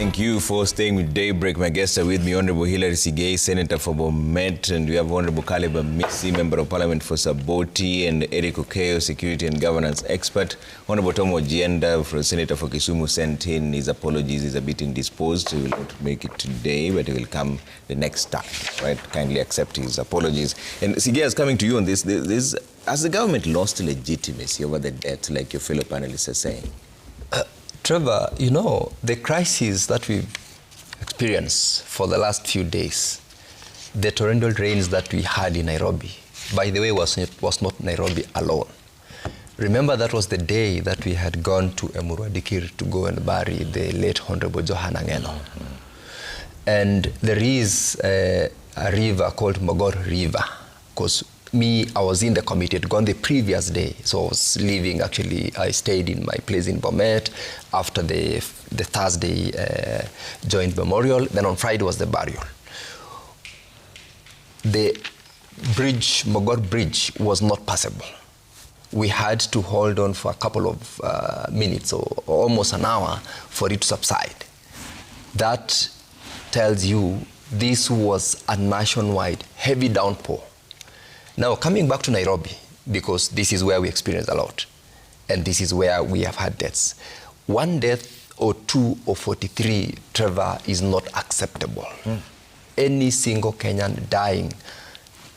Thank you for staying with Daybreak. My guests are with me, Honorable Hilary Sigei, Senator for Bomet, and we have Honorable Caleb Misi, Member of Parliament for Saboti, and Eric Okeo, Security and Governance Expert. Honorable Tom Ojienda, Senator for Kisumu, sent in his apologies. He's a bit indisposed. He will not make it today, but he will come the next time. Right? Kindly accept his apologies. And Sigei is coming to you on this. Has the government lost legitimacy over the debt, like your fellow panelists are saying? Trevor, you know, the crisis that we've experienced for the last few days, the torrential rains that we had in Nairobi, by the way, was not Nairobi alone. Remember, that was the day that we had gone to Emurwadikir to go and bury the late Honorable Johanna Ngeno. And there is a river called Mogor River, because I was in the committee, had gone the previous day, so I was leaving. Actually, I stayed in my place in Bomet after the Thursday joint memorial. Then on Friday was the burial. The bridge, Mogor Bridge, was not passable. We had to hold on for a couple of minutes, or almost an hour, for it to subside. That tells you this was a nationwide heavy downpour. Now, coming back to Nairobi, because this is where we experience a lot, and this is where we have had deaths. One death or two or 43, Trevor, is not acceptable. Any single Kenyan dying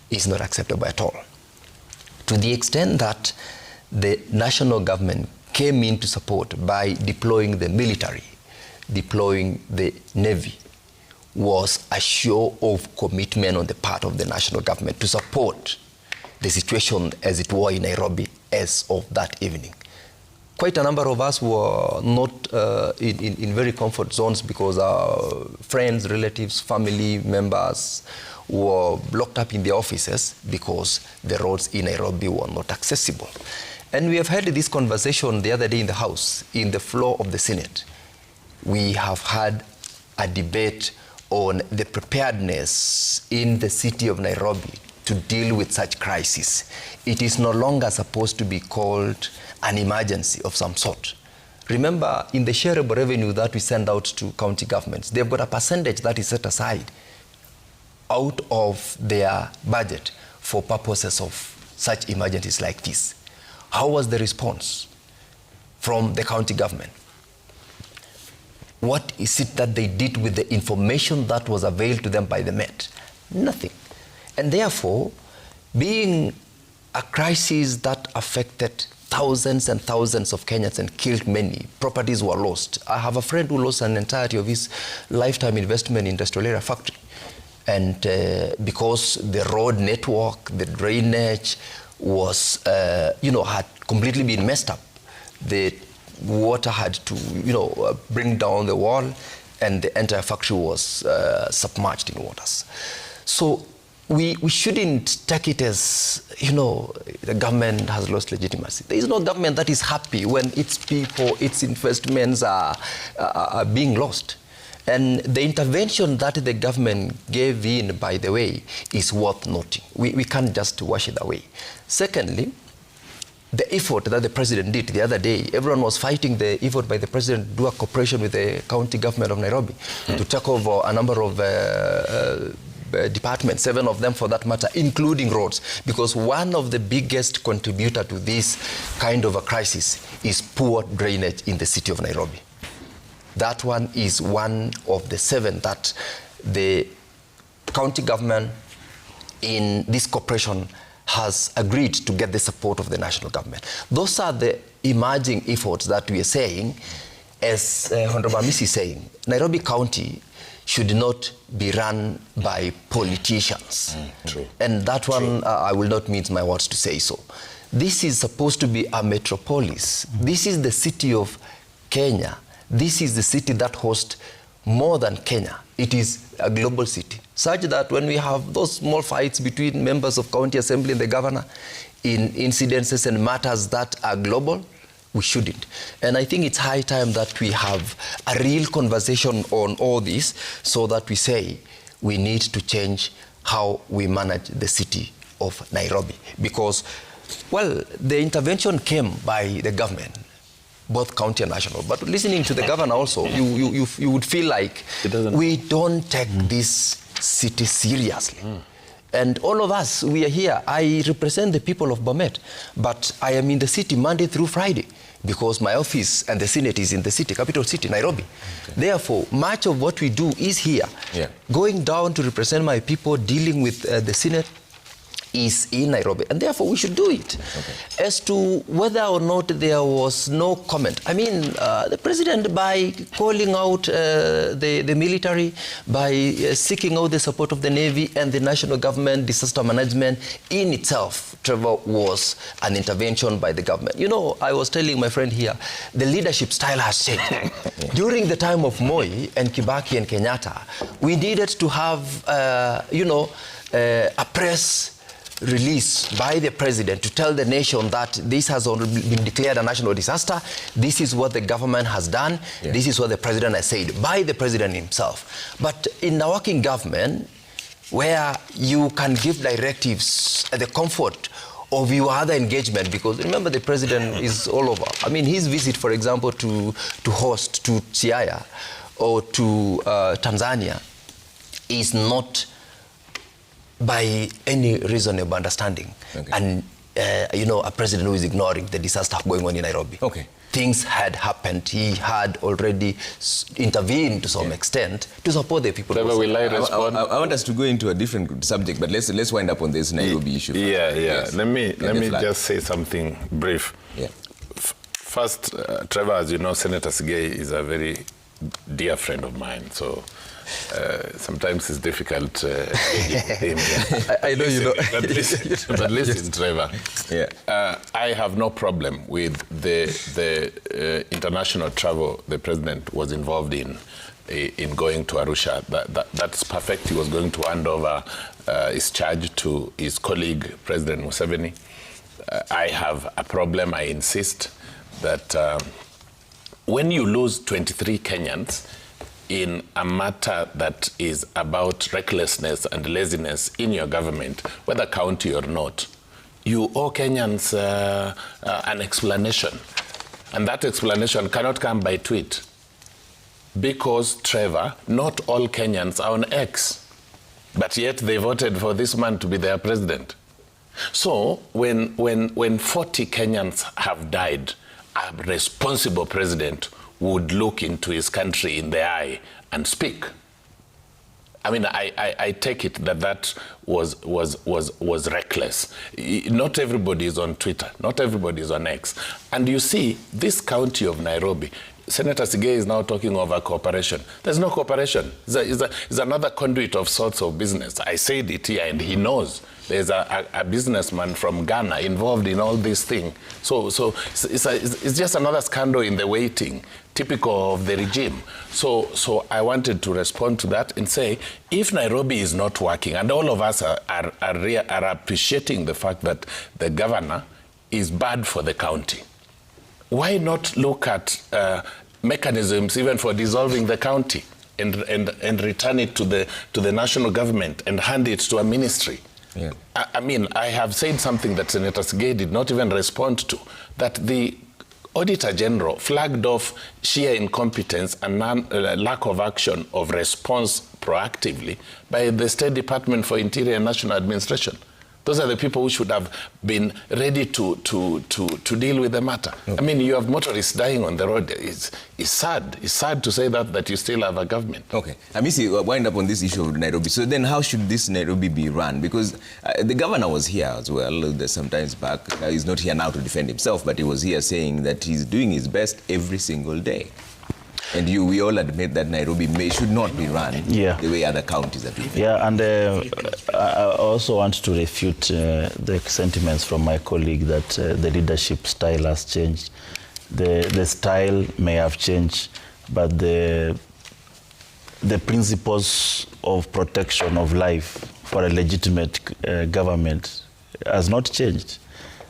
is not acceptable at all. To the extent that the national government came in to support by deploying the military, deploying the Navy, was a show of commitment on the part of the national government to support the situation as it were in Nairobi as of that evening. Quite a number of us were not in very comfort zones because our friends, relatives, family members were locked up in the offices because the roads in Nairobi were not accessible. And we have had this conversation the other day in the House, in the floor of the Senate. We have had a debate on the preparedness in the city of Nairobi to deal with such crisis. It is no longer supposed to be called an emergency of some sort. Remember, in the shareable revenue that we send out to county governments, they've got a percentage that is set aside out of their budget for purposes of such emergencies like this. How was the response from the county government? What is it that they did with the information that was availed to them by the Met? Nothing. And therefore, being a crisis that affected thousands and thousands of Kenyans and killed many, properties were lost. I have a friend who lost an entirety of his lifetime investment in industrial area factory. And because the road network, the drainage was, had completely been messed up. The water had to, bring down the wall, and the entire factory was submerged in waters. So we shouldn't take it as, the government has lost legitimacy. There is no government that is happy when its people, its investments are being lost. And the intervention that the government gave in, by the way, is worth noting. We can't just wash it away. Secondly, the effort that the president did the other day, everyone was fighting the effort by the president to do a cooperation with the county government of Nairobi to take over a number of departments, 7 of them for that matter, including roads, because one of the biggest contributor to this kind of a crisis is poor drainage in the city of Nairobi. That one is one of the 7 that the county government in this cooperation has agreed to get the support of the national government. Those are the emerging efforts that we are saying, as Honorable Misi is saying, Nairobi County should not be run by politicians. True. And that one, I will not mince my words to say so. This is supposed to be a metropolis. This is the city of Kenya. This is the city that hosts more than Kenya. It is a global city, such that when we have those small fights between members of county assembly and the governor in incidences and matters that are global, we shouldn't. And I think it's high time that we have a real conversation on all this, so that we say we need to change how we manage the city of Nairobi. Because, well, the intervention came by the government. both county and national. But listening to the governor also, you would feel like we don't take this city seriously. And all of us, we are here. I represent the people of Bomet, but I am in the city Monday through Friday because my office and the Senate is in the city, capital city, Nairobi. Okay. Therefore, much of what we do is here. Yeah. Going down to represent my people, dealing with the Senate is in Nairobi, and therefore we should do it. Okay. As to whether or not there was no comment, I mean, the president, by calling out the military, by seeking out the support of the Navy and the national government, disaster management in itself, Trevor, was an intervention by the government. You know, I was telling my friend here, the leadership style has changed. During the time of Moi and Kibaki and Kenyatta, we needed to have, a press release by the president to tell the nation that this has already been declared a national disaster. This is what the government has done. Yeah. This is what the president has said, by the president himself. But in a working government, where you can give directives at the comfort of your other engagement, because remember the president is all over. I mean, his visit, for example, to host to Siaya or to Tanzania is not by any reasonable understanding. Okay. And, a president who is ignoring the disaster going on in Nairobi. Okay. Things had happened. He had already intervened to some extent to support the people. I want us to go into a different subject, but let's wind up on this Nairobi issue. Yeah. Yes. Let me just say something brief. Yeah. First, Trevor, as you know, Senator Sigei is a very dear friend of mine, so sometimes it's difficult him. I know you know. But listen, Trevor. Yeah. I have no problem with the international travel the president was involved in going to Arusha. That's perfect. He was going to hand over his charge to his colleague, President Museveni. I have a problem. I insist that when you lose 23 Kenyans in a matter that is about recklessness and laziness in your government, whether county or not, you owe Kenyans an explanation. And that explanation cannot come by tweet. Because, Trevor, not all Kenyans are on X, but yet they voted for this man to be their president. So when 40 Kenyans have died, a responsible president would look into his country in the eye and speak. I mean, I take it that was reckless. Not everybody is on Twitter. Not everybody is on X. And you see, this county of Nairobi, Senator Sigei is now talking over cooperation. There's no cooperation. It's another conduit of sorts of business. I said it here, and he knows. There's a businessman from Ghana involved in all this thing. So it's just another scandal in the waiting, typical of the regime. So I wanted to respond to that and say, if Nairobi is not working, and all of us are appreciating the fact that the governor is bad for the county, why not look at mechanisms even for dissolving the county and return it to the national government and hand it to a ministry? Yeah. I mean, I have said something that Senator Sigei did not even respond to, that the Auditor General flagged off sheer incompetence and lack of action of response proactively by the State Department for Interior and National Administration. Those are the people who should have been ready to deal with the matter. Okay. I mean, you have motorists dying on the road. It's sad. It's sad to say that you still have a government. Okay. Amisi, wind up on this issue of Nairobi. So then how should this Nairobi be run? Because the governor was here as well some times back. He's not here now to defend himself, but he was here saying that he's doing his best every single day. And we all admit that Nairobi should not be run the way other counties are doing. Yeah, and I also want to refute the sentiments from my colleague that the leadership style has changed. The style may have changed, but the principles of protection of life for a legitimate government has not changed.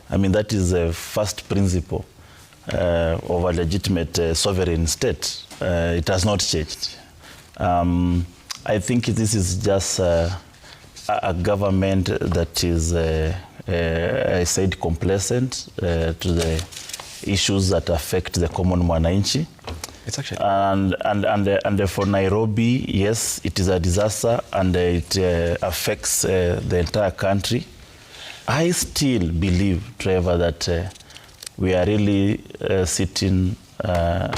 I mean, that is the first principle of a legitimate sovereign state. It has not changed. I think this is just a government that is, I said, complacent to issues that affect the common mwananchi. It's actually and for Nairobi, yes, it is a disaster and it affects the entire country. I still believe, Trevor, that we are really sitting on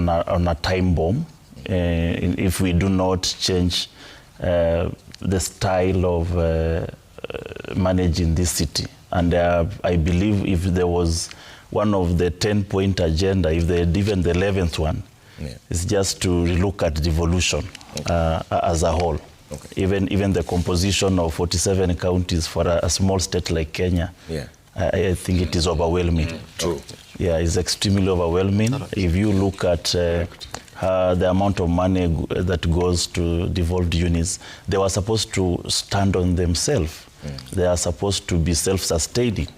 a time bomb if we do not change the style of managing this city. And I believe if there was one of the 10-point agenda, if they had even the 11th one, is just to look at devolution as a whole. Okay. Even the composition of 47 counties for a small state like Kenya, I think it is overwhelming. True. Yeah, it's extremely overwhelming. If you look at the amount of money that goes to devolved units, they were supposed to stand on themselves. They are supposed to be self-sustaining,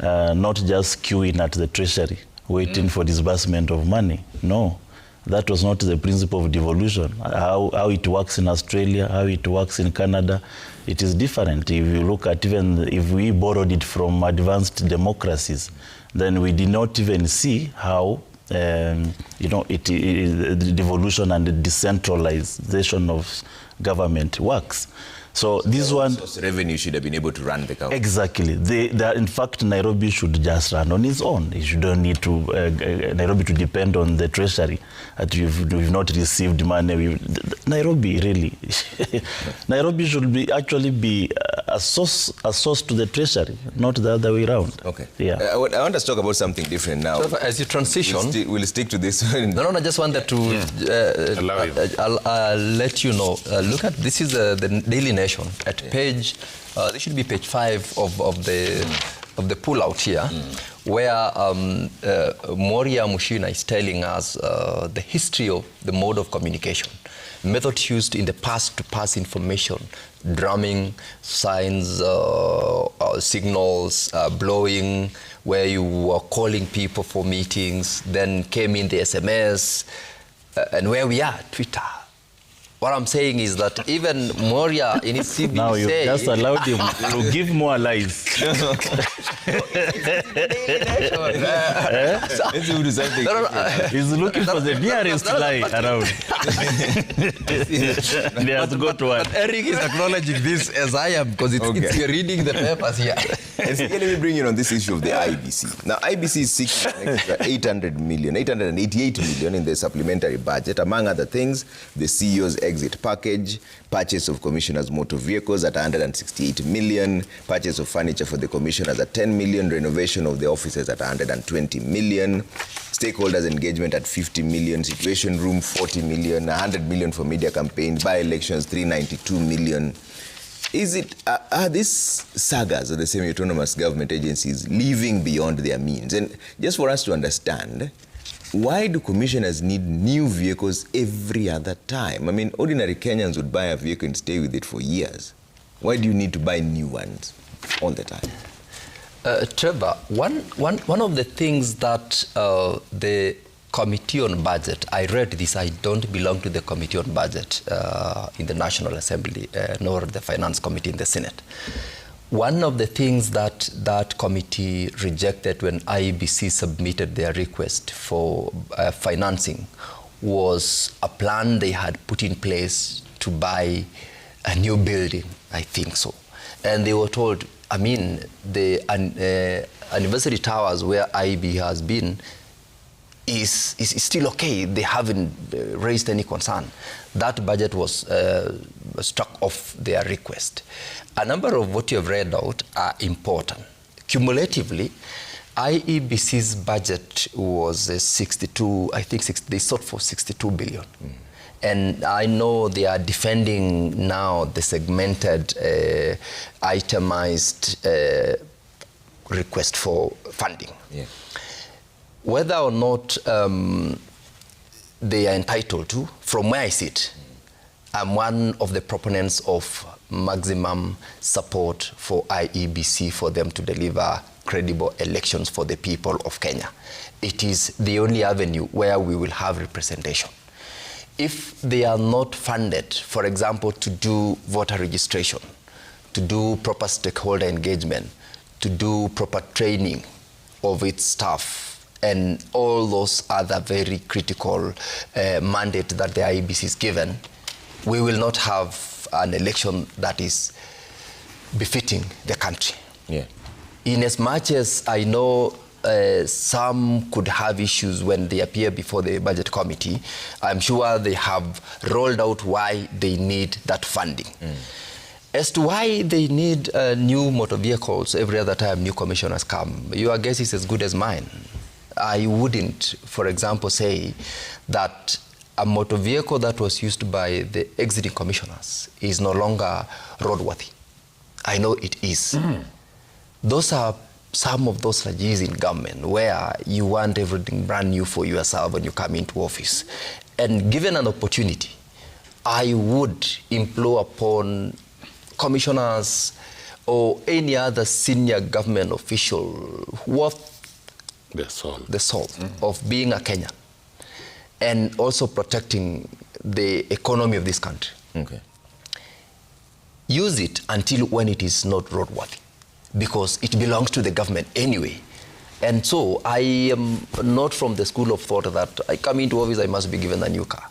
not just queuing at the treasury, waiting for disbursement of money. No, that was not the principle of devolution. How it works in Australia, how it works in Canada, it is different. If you look at even if we borrowed it from advanced democracies, then we did not even see how the devolution and the decentralization of government works. So this one, revenue should have been able to run the country. Exactly. In fact, Nairobi should just run on its own. You don't need to Nairobi to depend on the treasury. That we've not received money. Nairobi really, Nairobi should actually be a source to the treasury, not the other way around. Okay. Yeah. I want us to talk about something different now. So as you transition, we'll stick to this. No, I just wanted to let you know. Look at this is the Daily Nation at page. This should be page 5 of the pullout here, where Moria Mushina is telling us the history of the mode of communication, methods used in the past to pass information, drumming, signs, signals, blowing, where you were calling people for meetings, then came in the SMS, and where we are, Twitter. What I'm saying is that even Moria in his CV now you just allowed him to give more lies. He's looking for the nearest lie around. He has to go to one. But Eric is acknowledging this as I am, because it's reading the papers here. Let me bring you on this issue of the IEBC. Now, IEBC is seeking an extra 888 million in the supplementary budget. Among other things, the CEO's exit package, purchase of commissioners' motor vehicles at 168 million, purchase of furniture for the commissioners at 10 million, renovation of the offices at 120 million, stakeholders engagement at 50 million, situation room 40 million, 100 million for media campaigns, by-elections 392 million. Is it, are these sagas of the semi-autonomous government agencies living beyond their means? And just for us to understand, why do commissioners need new vehicles every other time? I mean, ordinary Kenyans would buy a vehicle and stay with it for years. Why do you need to buy new ones all the time? Trevor, one of the things that the Committee on Budget, I read this, I don't belong to the Committee on Budget in the National Assembly, nor the Finance Committee in the Senate. One of the things that that committee rejected when IEBC submitted their request for financing was a plan they had put in place to buy a new building, I think so. And they were told, I mean, the anniversary towers where IEB has been is still okay. They haven't raised any concern. That budget was struck off their request. A number of what you have read out are important. Cumulatively, IEBC's budget was 62, I think they sought for 62 billion. And I know they are defending now the segmented, itemized request for funding. Yeah. Whether or not they are entitled to, from where I sit, I'm one of the proponents of maximum support for IEBC for them to deliver credible elections for the people of Kenya. It is the only avenue where we will have representation. If they are not funded, for example, to do voter registration, to do proper stakeholder engagement, to do proper training, of its staff and all those other very critical mandate that the IEBC is given, we will not have an election that is befitting the country. Yeah. In as much as I know some could have issues when they appear before the budget committee, I'm sure they have rolled out why they need that funding. As to why they need new motor vehicles every other time new commissioners come, your guess is as good as mine. I wouldn't, for example, say that a motor vehicle that was used by the exiting commissioners is no longer roadworthy. I know it is. Those are some of those strategies in government where you want everything brand new for yourself when you come into office. And given an opportunity, I would implore upon commissioners or any other senior government official worth the soul of being a Kenyan and also protecting the economy of this country. Okay. Use it until when it is not roadworthy, because it belongs to the government anyway. And so I am not from the school of thought that I come into office, I must be given a new car.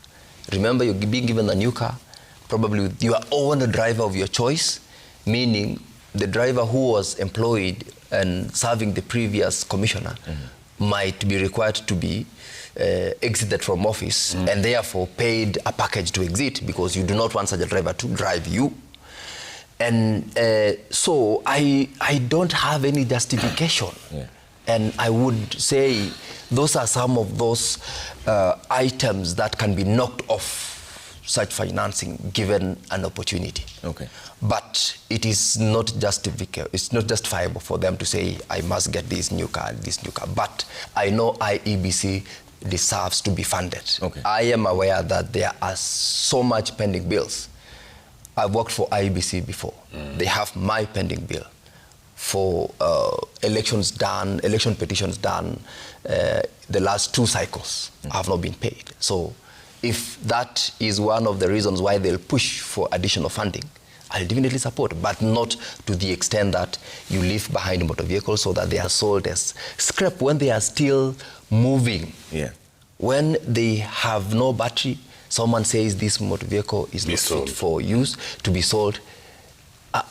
Remember, you're being given a new car, probably with your own driver of your choice, meaning the driver who was employed and serving the previous commissioner might be required to be exited from office and therefore paid a package to exit, because you do not want such a driver to drive you. And so I don't have any justification. Yeah. And I would say those are some of those items that can be knocked off such financing given an opportunity. Okay. But it is not justifiable for them to say, I must get this new car. But I know IEBC deserves to be funded. Okay. I am aware that there are so much pending bills. I've worked for IEBC before. They have my pending bill for election petitions done the last 2 cycles have not been paid. So if that is one of the reasons why they'll push for additional funding, I'll definitely support, but not to the extent that you leave behind motor vehicles so that they are sold as scrap when they are still moving. Yeah. When they have no battery, someone says this motor vehicle is not fit for use to be sold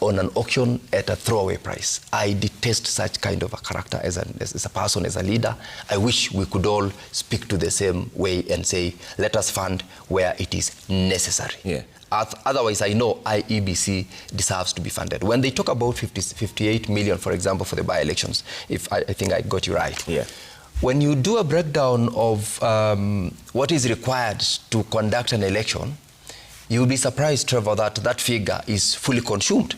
on an auction at a throwaway price. I detest such kind of a character as a person, as a leader. I wish we could all speak to the same way and say, let us fund where it is necessary. Yeah. Otherwise, I know IEBC deserves to be funded. When they talk about 58 million, for example, for the by-elections, if I think I got you right. Yeah. When you do a breakdown of what is required to conduct an election, you'll be surprised, Trevor, that that figure is fully consumed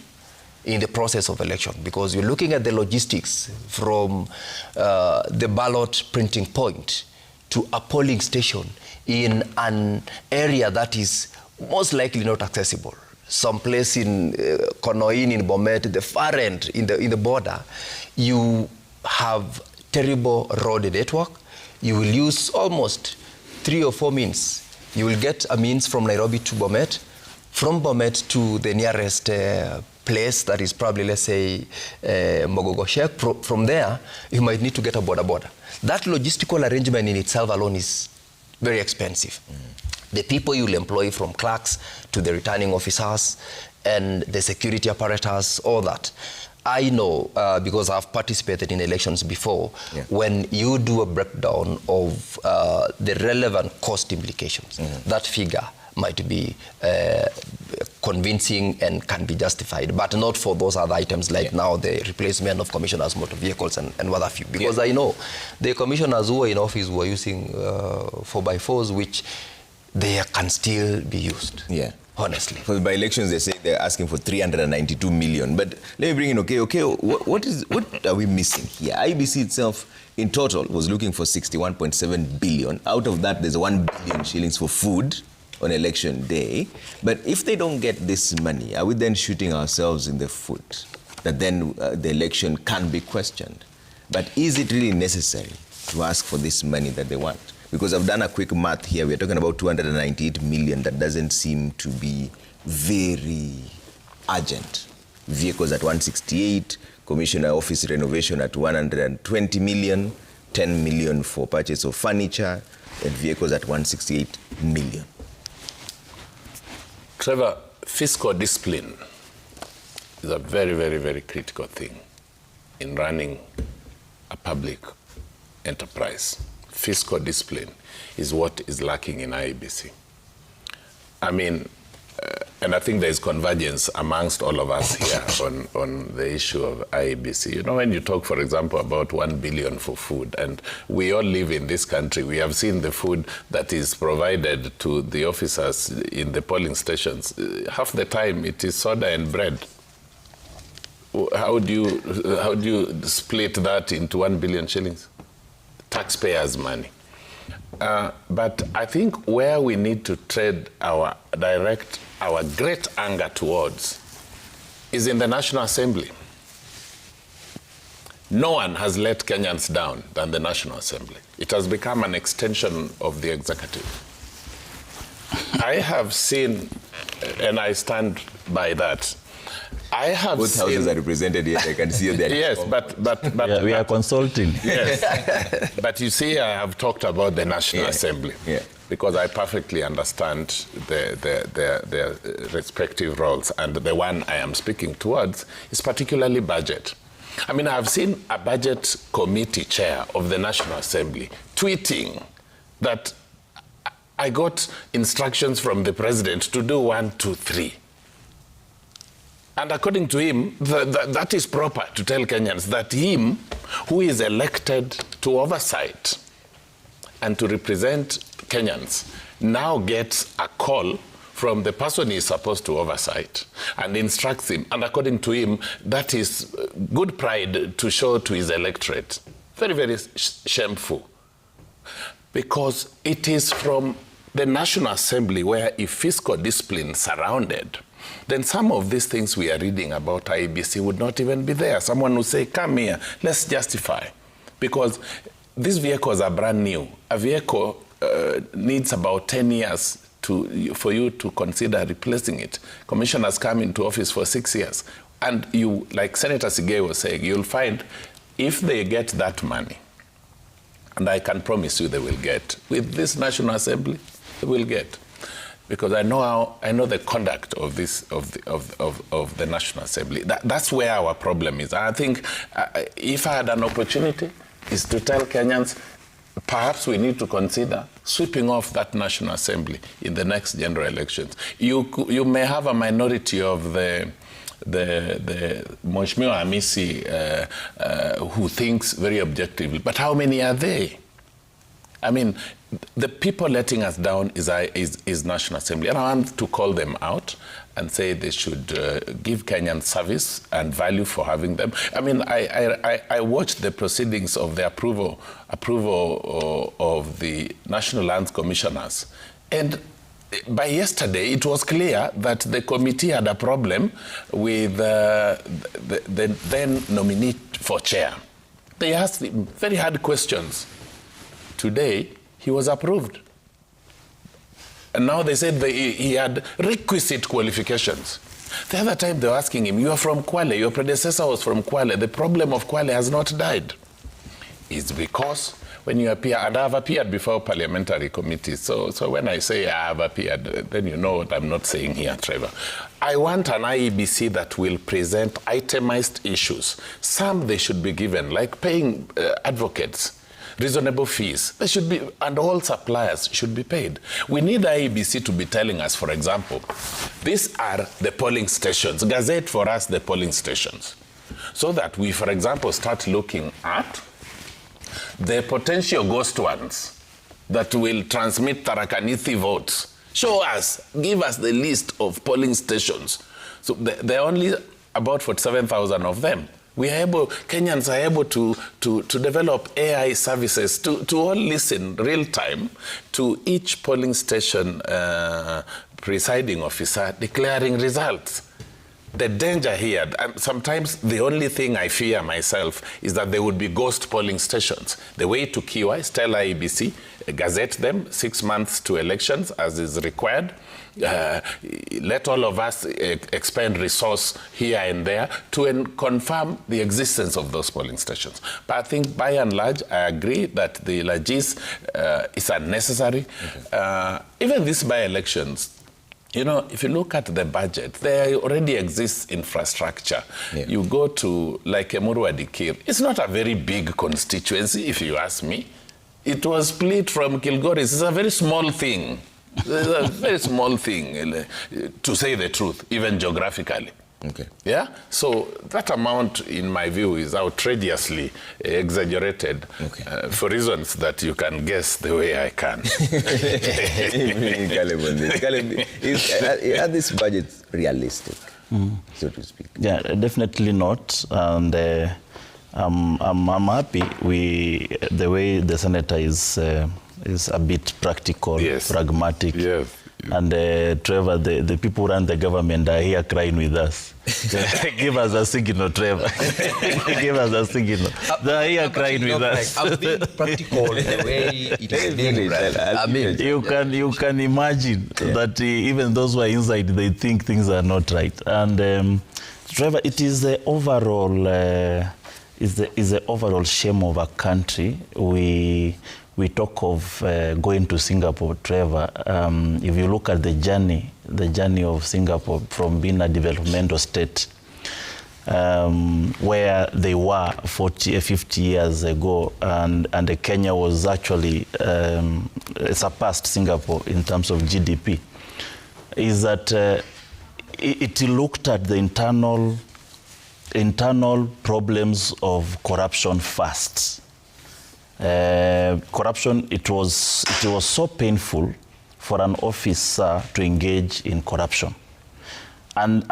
in the process of election, because you're looking at the logistics from the ballot printing point to a polling station in an area that is most likely not accessible. Someplace in Konoin, in Bomet, the far end, in the border, you have terrible road network. You will use almost 3 or 4 means. You will get a means from Nairobi to Bomet, from Bomet to the nearest place that is probably, let's say, Mogogoshek. From there, you might need to get a border. That logistical arrangement in itself alone is very expensive. The people you'll employ, from clerks to the returning officers and the security apparatus, all that. I know, because I've participated in elections before, when you do a breakdown of the relevant cost implications, that figure might be convincing and can be justified, but not for those other items like now the replacement of commissioners' motor vehicles and what have you. Because I know the commissioners who were in office were using 4x4s, which they can still be used. Yeah. Honestly. For the by-elections, they say they're asking for 392 million. But let me bring in, what are we missing here? IEBC itself, in total, was looking for 61.7 billion. Out of that, there's 1 billion shillings for food on election day. But if they don't get this money, are we then shooting ourselves in the foot? That then the election can be questioned. But is it really necessary to ask for this money that they want? Because I've done a quick math here. We're talking about 298 million. That doesn't seem to be very urgent. Vehicles at 168, Commissioner office renovation at 120 million, 10 million for purchase of furniture, and vehicles at 168 million. Trevor, fiscal discipline is a very, very, very critical thing in running a public enterprise. Fiscal discipline is what is lacking in IEBC. I mean, and I think there's convergence amongst all of us here on the issue of IEBC. You know, when you talk, for example, about 1 billion for food, and we all live in this country, we have seen the food that is provided to the officers in the polling stations. Half the time it is soda and bread. How do you split that into 1 billion shillings? Taxpayers' money. But I think where we need to direct our great anger towards is in the National Assembly. No one has let Kenyans down than the National Assembly. It has become an extension of the executive. I have seen, and I stand by that, I have both seen, houses are represented here. I can see that. Yes, but yeah, we are consulting. Yes, but you see, I have talked about the National Assembly because I perfectly understand their respective roles, and the one I am speaking towards is particularly budget. I mean, I've seen a budget committee chair of the National Assembly tweeting that I got instructions from the president to do 1, 2, 3. And according to him, that is proper to tell Kenyans that him, who is elected to oversight and to represent Kenyans, now gets a call from the person he is supposed to oversight and instructs him. And according to him, that is good pride to show to his electorate. Very, very shameful. Because it is from the National Assembly where if fiscal discipline surrounded, then some of these things we are reading about IEBC would not even be there. Someone would say, come here, let's justify. Because these vehicles are brand new. A vehicle needs about 10 years for you to consider replacing it. Commissioners come into office for 6 years. And you, like Senator Sigei was saying, you'll find if they get that money, and I can promise you they will get, with this National Assembly, they will get. Because I know the conduct of the National Assembly. That's where our problem is. I think if I had an opportunity, is to tell Kenyans, perhaps we need to consider sweeping off that National Assembly in the next general elections. You may have a minority of the Mheshimiwa Hamisi who thinks very objectively, but how many are they? I mean, the people letting us down is National Assembly. And I want to call them out and say they should give Kenyan service and value for having them. I mean, I watched the proceedings of the approval of the National Lands Commissioners. And by yesterday, it was clear that the committee had a problem with the then nominee for chair. They asked him very hard questions. Today, he was approved. And now they said he had requisite qualifications. The other time they were asking him, you are from Kwale, your predecessor was from Kwale. The problem of Kwale has not died. It's because when you appear, and I have appeared before parliamentary committees, so when I say I have appeared, then you know what I'm not saying here, Trevor. I want an IEBC that will present itemized issues. Some they should be given, like paying advocates, reasonable fees. They should be, and all suppliers should be paid. We need the IEBC to be telling us, for example, these are the polling stations. Gazette for us the polling stations. So that we, for example, start looking at the potential ghost ones that will transmit Tharaka-Nithi votes. Show us, give us the list of polling stations. So there are only about 47,000 of them. Kenyans are able to develop AI services to all listen real time to each polling station presiding officer declaring results. The danger here, and sometimes the only thing I fear myself is that there would be ghost polling stations. The way to cure is tell IEBC, gazette them 6 months to elections as is required. Let all of us expend resource here and there to confirm the existence of those polling stations. But I think by and large, I agree that the Lagis is unnecessary. Okay. Even these by-elections, you know, if you look at the budget, there already exists infrastructure. Yeah. You go to, like Emurua Dikir, it's not a very big constituency, if you ask me. It was split from Kilgoris. It's a very small thing. It's a very small thing, to say the truth, even geographically. Okay. Yeah? So that amount, in my view, is outrageously exaggerated, okay, for reasons that you can guess the way I can. Are these budgets realistic, so to speak? Yeah, definitely not. And I'm happy the way the senator is a bit practical, yes, pragmatic. Yes. And Trevor, the people who run the government are here crying with us. Give us a signal, Trevor. Give us a signal. They are here crying with us. I'm being practical the way it is being read. I mean, you can imagine that even those who are inside, they think things are not right. And Trevor, it is the overall is the overall shame of a country. We talk of going to Singapore, Trevor. If you look at the journey of Singapore from being a developmental state, where they were 40, 50 years ago, and Kenya was actually surpassed Singapore in terms of GDP, is that it looked at the internal problems of corruption first. Corruption, it was so painful for an officer to engage in corruption, and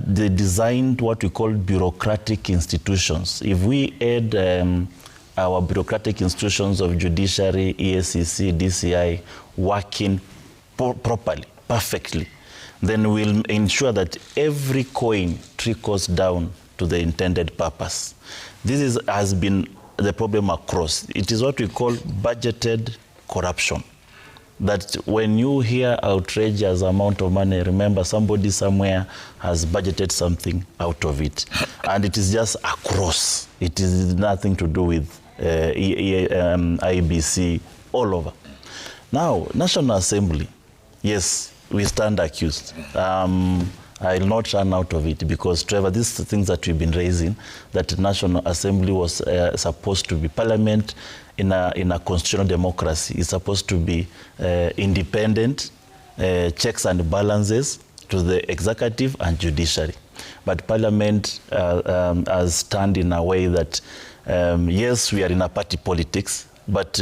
they designed what we call bureaucratic institutions. If we add our bureaucratic institutions of judiciary, EACC, DCI working properly, perfectly, then we'll ensure that every coin trickles down to the intended purpose. This has been the problem across. It is what we call budgeted corruption. That when you hear outrageous amount of money, remember somebody somewhere has budgeted something out of it. And it is just across. It is nothing to do with IEBC, all over. Now, National Assembly, yes, we stand accused. I will not run out of it because, Trevor, these things that we've been raising, that the National Assembly was supposed to be Parliament in a constitutional democracy, is supposed to be independent, checks and balances to the executive and judiciary. But Parliament has turned in a way that, yes, we are in a party politics, but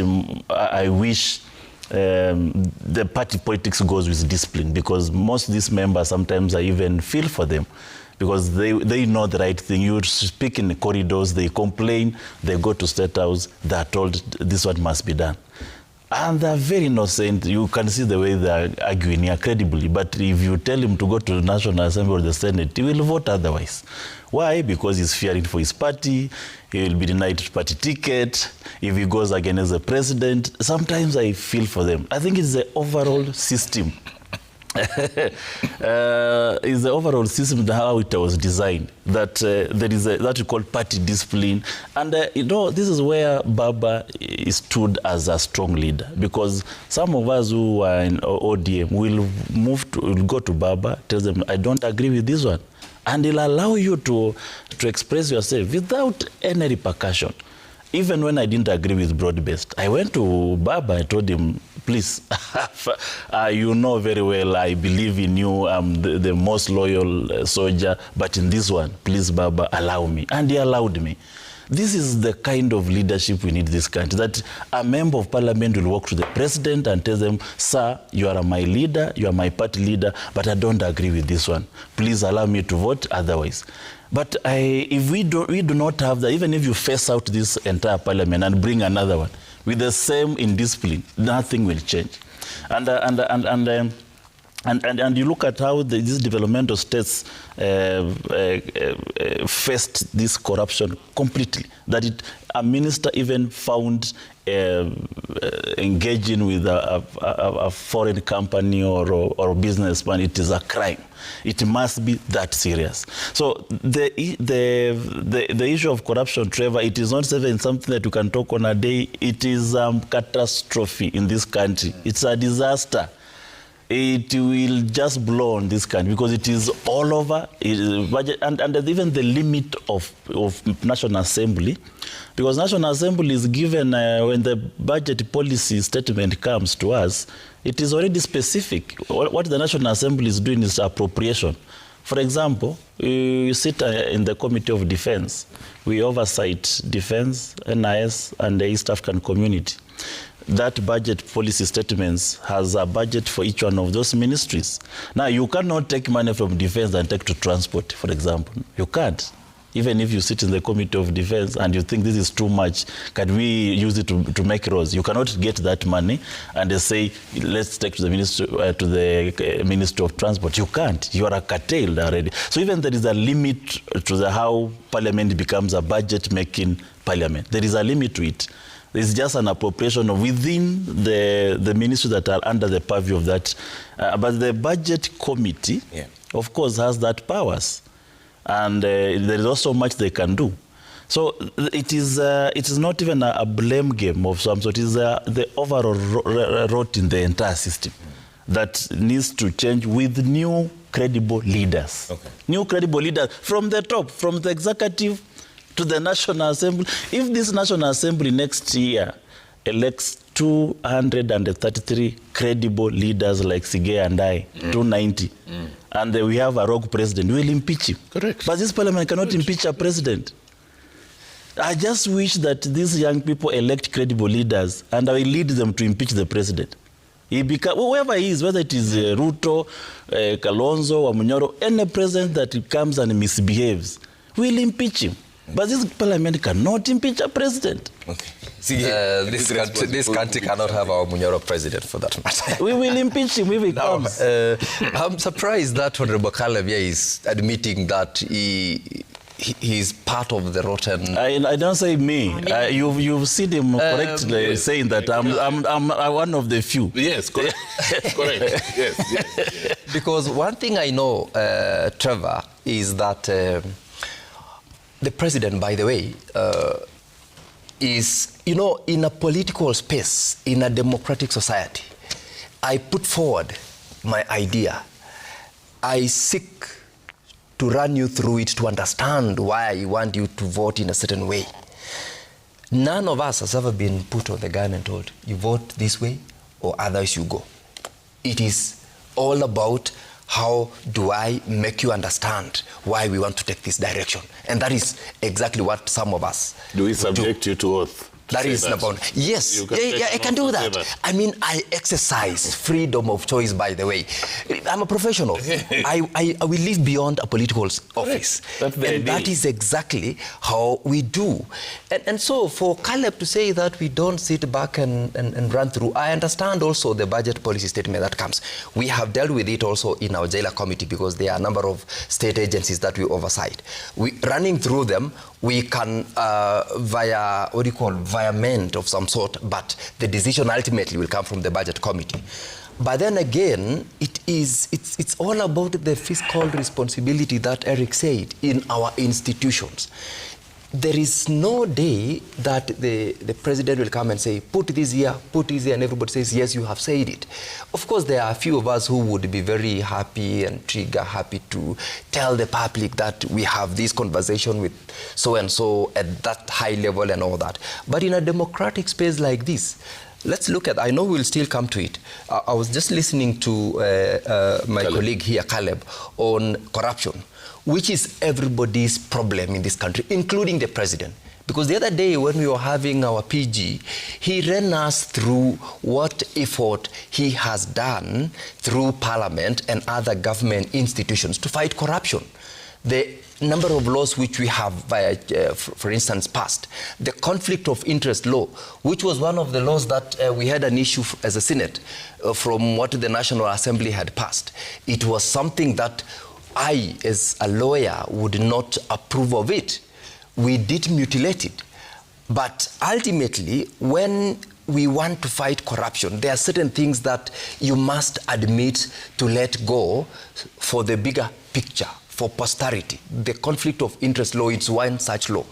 I wish the party politics goes with discipline, because most of these members, sometimes I even feel for them, because they know the right thing. You speak in the corridors, they complain, they go to State House, they are told this one must be done. And they're very innocent. You can see the way they're arguing here credibly. But if you tell him to go to the National Assembly or the Senate, he will vote otherwise. Why? Because he's fearing for his party. He will be denied party ticket if he goes against the president. Sometimes I feel for them. I think it's the overall system. Is the overall system how it was designed, that there is that we call party discipline. And you know, this is where Baba stood as a strong leader, because some of us who are in ODM will go to Baba, tell them, I don't agree with this one, and he'll allow you to express yourself without any repercussion. Even when I didn't agree with broad-based, I went to Baba, I told him, please, you know very well I believe in you, I'm the most loyal soldier, but in this one, please, Baba, allow me. And he allowed me. This is the kind of leadership we need in this country, that a member of parliament will walk to the president and tell them, sir, you are my leader, you are my party leader, but I don't agree with this one. Please allow me to vote otherwise. But if we do not have that, even if you face out this entire parliament and bring another one with the same indiscipline, nothing will change. And And you look at how these developmental states faced this corruption completely. That a minister even found engaging with a foreign company or businessman, it is a crime. It must be that serious. So the issue of corruption, Trevor, it is not even something that you can talk on a day. It is a catastrophe in this country. It's a disaster. It will just blow on this country because it is all over. And even the limit of National Assembly, because National Assembly is given when the budget policy statement comes to us, it is already specific. What the National Assembly is doing is appropriation. For example, you sit in the Committee of Defense. We oversight defense, NIS, and the East African community. That budget policy statements has a budget for each one of those ministries. Now, you cannot take money from defense and take to transport, for example. You can't. Even if you sit in the Committee of Defense and you think this is too much, can we use it to make roads? You cannot get that money and they say, let's take to the Ministry of Transport. You can't. You are curtailed already. So even there is a limit to how Parliament becomes a budget-making Parliament. There is a limit to it. It's just an appropriation within the ministries that are under the purview of that. But the budget committee, of course, has that powers. And there is also much they can do. So it is not even a blame game of some sort. It is the overall rot in the entire system that needs to change with new credible leaders. Okay. New credible leaders from the top, from the executive to the National Assembly. If this National Assembly next year elects 233 credible leaders like Sige and I, 290, and we have a rogue president, we'll impeach him. Correct. But this parliament cannot impeach a president. I just wish that these young people elect credible leaders and I will lead them to impeach the president. Whoever he is, whether it is Ruto, Kalonzo, Wamunyoro, any president that comes and misbehaves, we'll impeach him. But this parliament cannot impeach a president. Okay. This country cannot have our Munyoro president, for that matter. We will impeach him if he comes. I'm surprised that Honorable Caleb is admitting that he is part of the rotten. I don't say me. You've seen him correctly saying that I'm one of the few. Yes, correct. Correct. Yes. Because one thing I know, Trevor, is that the president, by the way, is, in a political space, in a democratic society, I put forward my idea. I seek to run you through it to understand why I want you to vote in a certain way. None of us has ever been put on the gun and told, you vote this way or otherwise you go. It is all about how do I make you understand why we want to take this direction? And that is exactly what some of us do. We subject you to oath? That is the point. Yes, I can do that. I mean, I exercise freedom of choice, by the way. I'm a professional. I will live beyond a political office. That is exactly how we do. And so for Caleb to say that we don't sit back and run through, I understand also the budget policy statement that comes. We have dealt with it also in our jailer committee because there are a number of state agencies that we oversight. Running through them, we can via ment of some sort, but the decision ultimately will come from the budget committee. But then again, it's all about the fiscal responsibility that Eric said in our institutions. There is no day that the president will come and say, put this here, and everybody says, yes, you have said it. Of course, there are a few of us who would be very happy and trigger happy to tell the public that we have this conversation with so-and-so at that high level and all that. But in a democratic space like this, let's look at, I know we'll still come to it. I was just listening to my colleague here, Caleb, on corruption, which is everybody's problem in this country, including the president. Because the other day when we were having our PG, he ran us through what effort he has done through Parliament and other government institutions to fight corruption. the number of laws which we have, for instance, passed. The conflict of interest law, which was one of the laws that we had an issue as a Senate from what the National Assembly had passed. It was something that I, as a lawyer, would not approve of it. We did mutilate it. But ultimately, when we want to fight corruption, there are certain things that you must admit to let go for the bigger picture, for posterity. The conflict of interest law is one such law,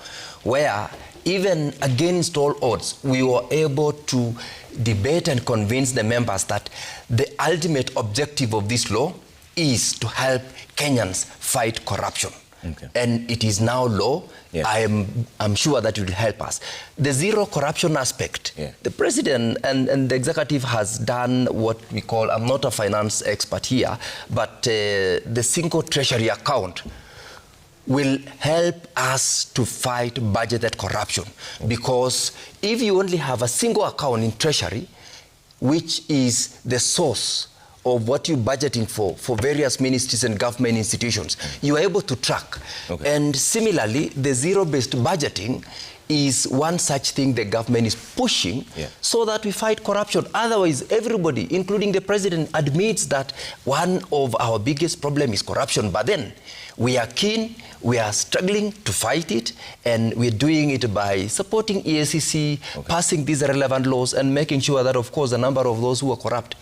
where even against all odds, we were able to debate and convince the members that the ultimate objective of this law is to help Kenyans fight corruption. Okay. And it is now law. Yeah. I'm sure that it will help us. The zero corruption aspect, yeah. The president and the executive has done what we call, I'm not a finance expert here, but the single treasury account will help us to fight budgeted corruption. Because if you only have a single account in treasury, which is the source of what you're budgeting for various ministries and government institutions, you are able to track. Okay. And similarly, the zero-based budgeting is one such thing the government is pushing, yeah, so that we fight corruption. Otherwise, everybody, including the president, admits that one of our biggest problems is corruption. But then we are keen, we are struggling to fight it, and we're doing it by supporting EACC, okay, passing these relevant laws, and making sure that, of course, the number of those who are corrupt,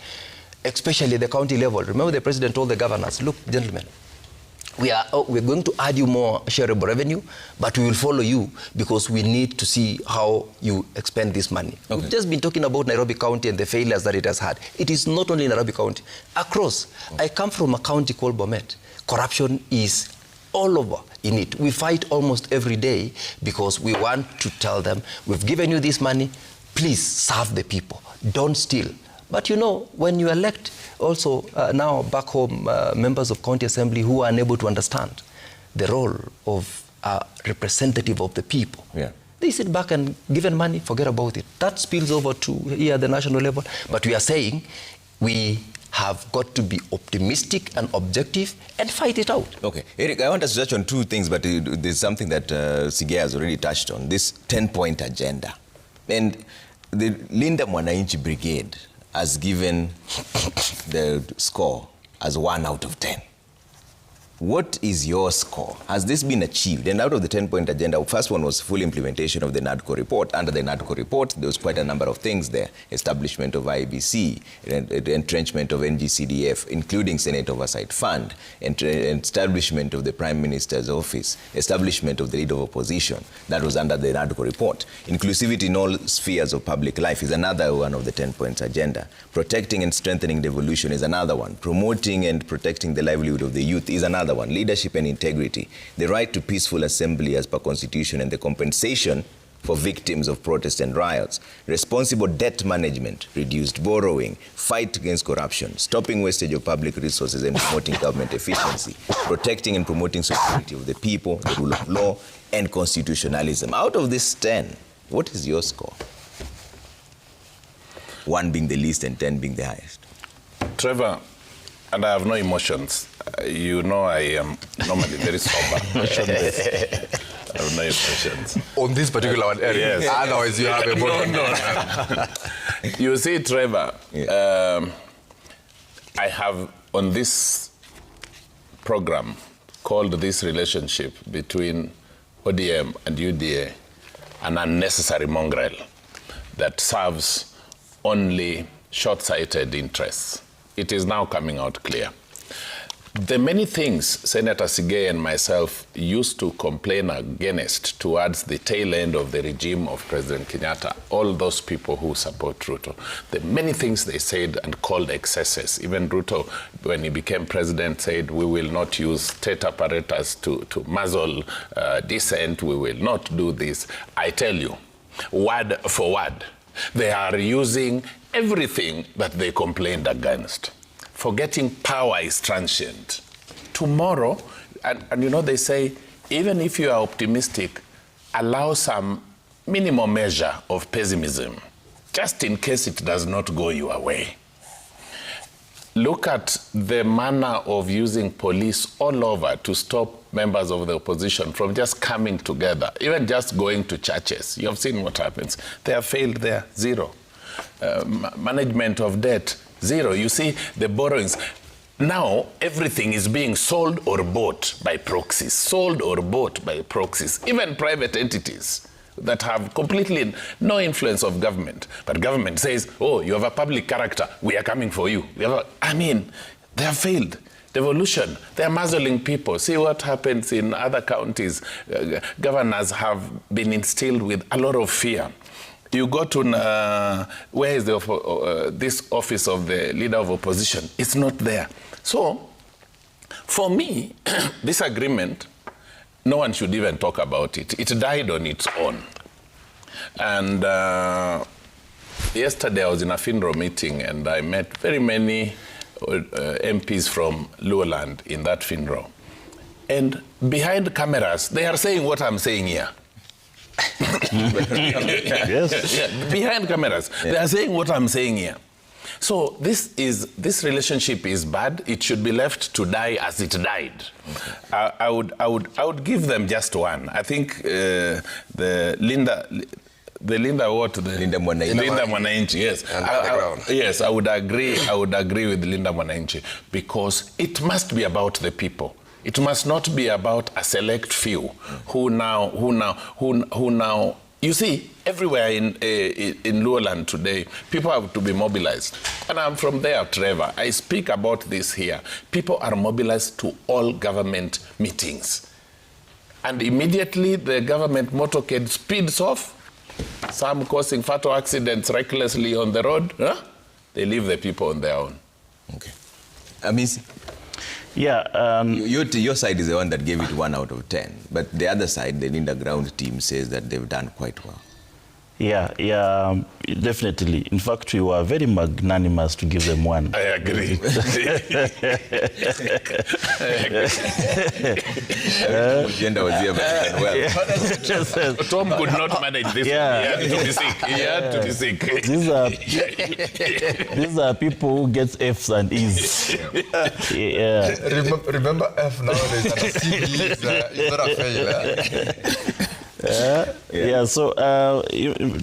especially at the county level. Remember, the president told the governors, look, gentlemen, we're going to add you more shareable revenue, but we will follow you because we need to see how you expend this money. Okay. We've just been talking about Nairobi County and the failures that it has had. It is not only Nairobi County, across. Okay. I come from a county called Bomet. Corruption is all over in it. We fight almost every day because we want to tell them, we've given you this money, please serve the people, don't steal. But you know, when you elect also now back home members of county assembly who are unable to understand the role of a representative of the people, yeah, they sit back and given money, forget about it. That spills over to here at the national level. But we are saying we have got to be optimistic and objective and fight it out. Okay. Eric, I want us to touch on two things, but there's something that Sigea has already touched on, this 10-point agenda. And the Linda Mwananchi Brigade has given the score as 1 out of 10. What is your score? Has this been achieved? And out of the 10-point agenda, first one was full implementation of the NADCO report. Under the NADCO report, there was quite a number of things there. Establishment of IEBC, entrenchment of NGCDF, including Senate Oversight Fund, establishment of the Prime Minister's office, establishment of the leader of opposition. That was under the NADCO report. Inclusivity in all spheres of public life is another one of the 10-point agenda. Protecting and strengthening devolution is another one. Promoting and protecting the livelihood of the youth is another one. Leadership and integrity, the right to peaceful assembly as per constitution, and the compensation for victims of protests and riots, responsible debt management, reduced borrowing, fight against corruption, stopping wastage of public resources and promoting government efficiency, protecting and promoting security of the people, the rule of law, and constitutionalism. Out of this 10, what is your score? 1 being the least and 10 being the highest. Trevor, and I have no emotions. You know I am normally very sober. I have no emotions. On this particular one, Eric. Yes. Otherwise you have a no. You see, Trevor, yeah, I have on this program called this relationship between ODM and UDA an unnecessary mongrel that serves only short-sighted interests. It is now coming out clear. The many things Senator Sigei and myself used to complain against towards the tail end of the regime of President Kenyatta, all those people who support Ruto, the many things they said and called excesses. Even Ruto, when he became president, said, we will not use state apparatus to muzzle dissent, we will not do this. I tell you, word for word, they are using everything that they complained against. Forgetting power is transient. Tomorrow, and you know, they say, even if you are optimistic, allow some minimum measure of pessimism, just in case it does not go your way. look at the manner of using police all over to stop members of the opposition from just coming together, even just going to churches. You have seen what happens. They have failed there, zero. Management of debt, zero. You see the borrowings. Now, everything is being sold or bought by proxies, sold or bought by proxies, even private entities that have completely no influence of government. But government says, oh, you have a public character, we are coming for you. I mean, they have failed. Devolution, they are muzzling people. See what happens in other counties. Governors have been instilled with a lot of fear. You go to, where is this office of the leader of opposition? It's not there. So, for me, this agreement, no one should even talk about it. It died on its own. And yesterday I was in a FINRO meeting and I met very many MPs from Luoland in that FINRO. And behind cameras, they are saying what I'm saying here. Yes. Yeah, behind cameras, they are saying what I'm saying here. So this relationship is bad. It should be left to die as it died. I would give them just one. I think Linda Mwananchi, yes. Yes, I would agree. I would agree with Linda Mwananchi because it must be about the people. It must not be about a select few who now. You see, everywhere in Luoland today, people have to be mobilized. And I'm from there, Trevor. I speak about this here. People are mobilized to all government meetings. And immediately the government motorcade speeds off, some causing fatal accidents recklessly on the road. They leave the people on their own. Okay. Amici? Yeah. Your side is the one that gave it 1 out of 10. But the other side, the Linda Ground team, says that they've done quite well. Yeah, definitely. In fact, we were very magnanimous to give them 1. I agree. Tom could not manage this. Yeah. He had to be sick. He had to be sick. These are people who get F's and E's. Yeah. Remember F nowadays, and C is not a failure. So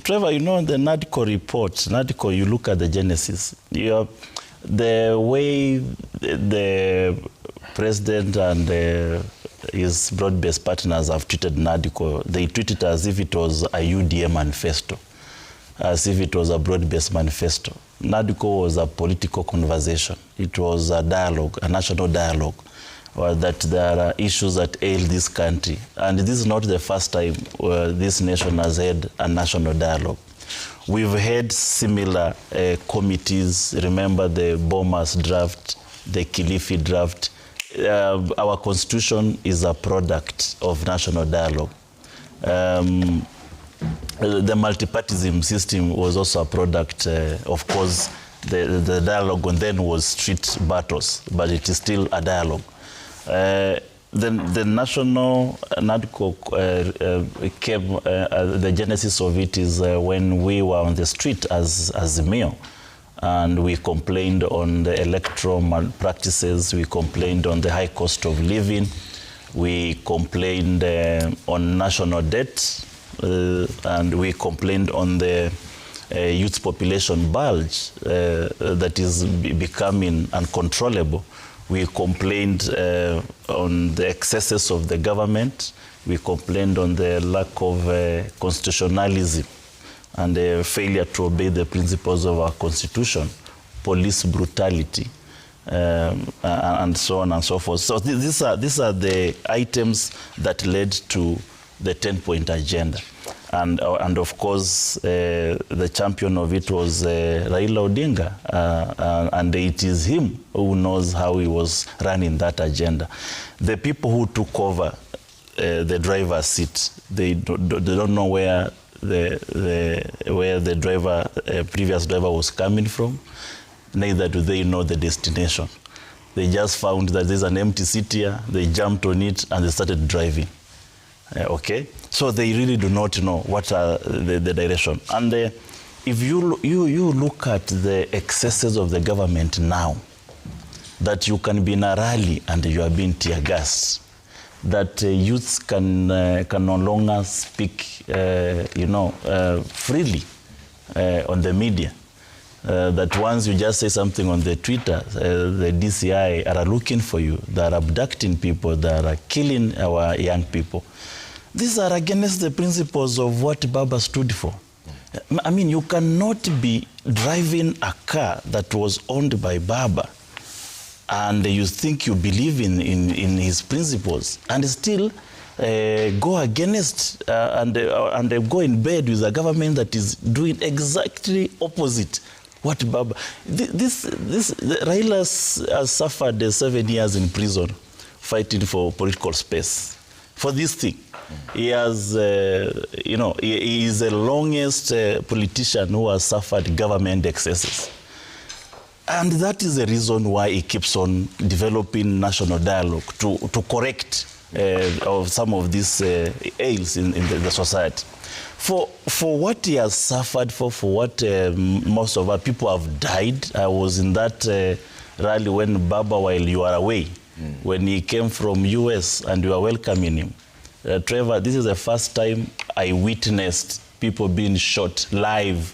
Trevor, you know, in the NADCO report, NADCO, you look at the genesis. The way the president and his broad-based partners have treated NADCO, they treat it as if it was a UDA manifesto, as if it was a broad-based manifesto. NADCO was a political conversation. It was a dialogue, a national dialogue, or that there are issues that ail this country. And this is not the first time this nation has had a national dialogue. We've had similar committees. Remember the Bomas draft, the Kilifi draft. Our constitution is a product of national dialogue. The multipartism system was also a product, of course, the dialogue and then was street battles, but it is still a dialogue. The national NADCO came, the genesis of it is when we were on the street as the mayor, and we complained on the electoral malpractices, we complained on the high cost of living, we complained on national debt, and we complained on the youth population bulge that is becoming uncontrollable. We complained on the excesses of the government. We complained on the lack of constitutionalism and the failure to obey the principles of our constitution, police brutality, and so on and so forth. So these are the items that led to the 10-point agenda. And of course, the champion of it was Raila Odinga, and it is him who knows how he was running that agenda. The people who took over the driver's seat, they don't know where the driver, previous driver, was coming from. Neither do they know the destination. They just found that there's an empty seat here. They jumped on it and they started driving. Okay, so they really do not know what are the direction. And if you look at the excesses of the government now, that you can be in a rally and you are being tear gassed, that youths can no longer speak, freely on the media. That once you just say something on the Twitter, the DCI are looking for you. They are abducting people. They are killing our young people. These are against the principles of what Baba stood for. I mean, you cannot be driving a car that was owned by Baba and you think you believe in his principles and still go against and go in bed with a government that is doing exactly opposite what Baba. Raila has suffered 7 years in prison fighting for political space for this thing. He has, he is the longest politician who has suffered government excesses. And that is the reason why he keeps on developing national dialogue to correct of some of these ails in the society. For what he has suffered for what most of our people have died. I was in that rally when Baba, while you are away, when he came from US and you are welcoming him. Trevor, this is the first time I witnessed people being shot live.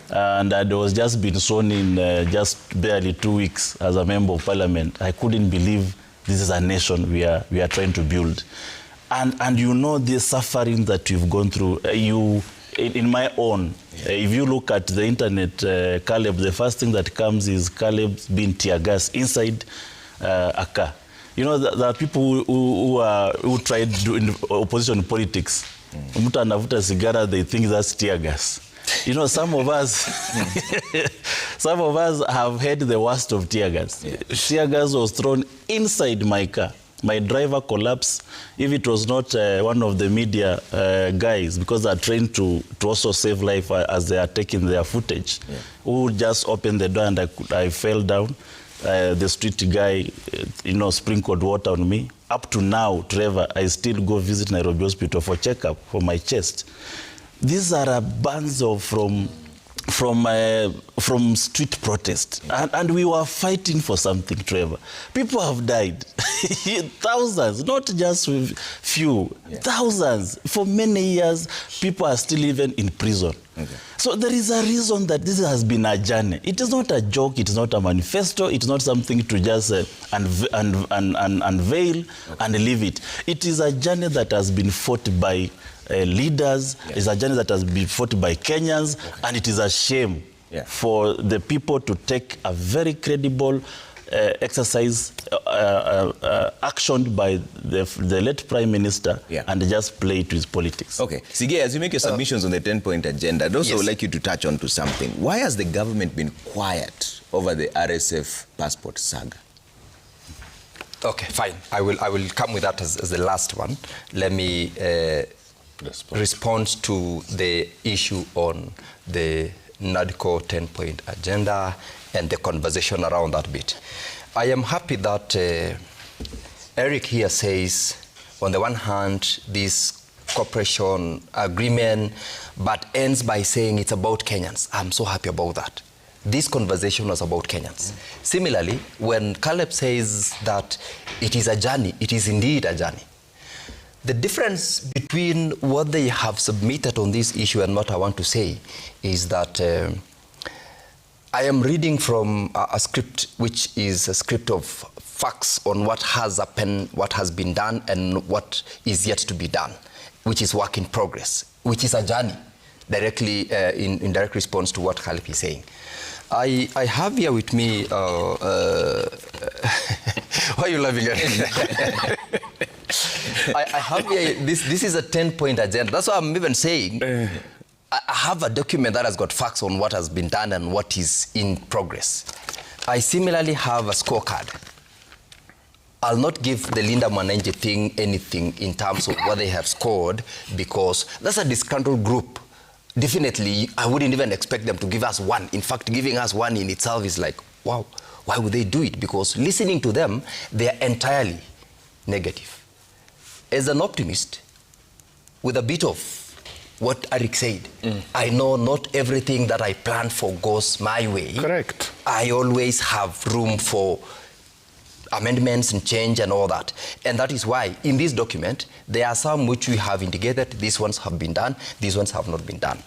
And I was just been sworn in just barely 2 weeks as a member of parliament. I couldn't believe this is a nation we are trying to build. And you know the suffering that you've gone through. In my own, if you look at the internet, Caleb, the first thing that comes is Caleb being tear gas inside a car. You know, there are people who tried doing opposition politics. Mtu anavuta sigara, they think that's tear gas. You know, some of us have had the worst of tear gas. Yeah. Tear gas was thrown inside my car. My driver collapsed. If it was not one of the media guys, because they are trained to also save life as they are taking their footage, who just opened the door and I fell down. The street guy, sprinkled water on me. Up to now, Trevor, I still go visit Nairobi Hospital for checkup for my chest. These are bands of from street protest, and we were fighting for something, Trevor. People have died, thousands, not just few, thousands. For many years, people are still even in prison. Okay. So there is a reason that this has been a journey. It is not a joke. It is not a manifesto. It's not something to just unveil and leave it. It is a journey that has been fought by leaders. Yes. It's a journey that has been fought by Kenyans, and it is a shame for the people to take a very credible exercise actioned by the late Prime Minister and just play it with politics. Okay. Sige, as you make your submissions on the 10-point agenda, I'd also like you to touch on to something. Why has the government been quiet over the RSF passport saga? Okay, fine. I will come with that as the last one. Let me respond to the issue on the NADCO 10-point agenda and the conversation around that bit. I am happy that Eric here says, on the one hand, this cooperation agreement, but ends by saying it's about Kenyans. I'm so happy about that. This conversation was about Kenyans. Similarly, when Caleb says that it is a journey, it is indeed a journey. The difference between what they have submitted on this issue and what I want to say is that I am reading from a script which is a script of facts on what has happened, what has been done, and what is yet to be done, which is work in progress, which is a journey, directly in direct response to what Caleb is saying. I have here with me, why are you laughing at me? I have here, this is a 10-point agenda. That's what I'm even saying. I have a document that has got facts on what has been done and what is in progress. I similarly have a scorecard. I'll not give the Linda Mwananchi thing anything in terms of what they have scored, because that's a disgruntled group. Definitely, I wouldn't even expect them to give us one. In fact, giving us one in itself is like, wow, why would they do it? Because listening to them, they are entirely negative. As an optimist, with a bit of what Eric said, I know not everything that I plan for goes my way. Correct. I always have room for amendments and change and all that. And that is why in this document, there are some which we have indicated, these ones have been done, these ones have not been done.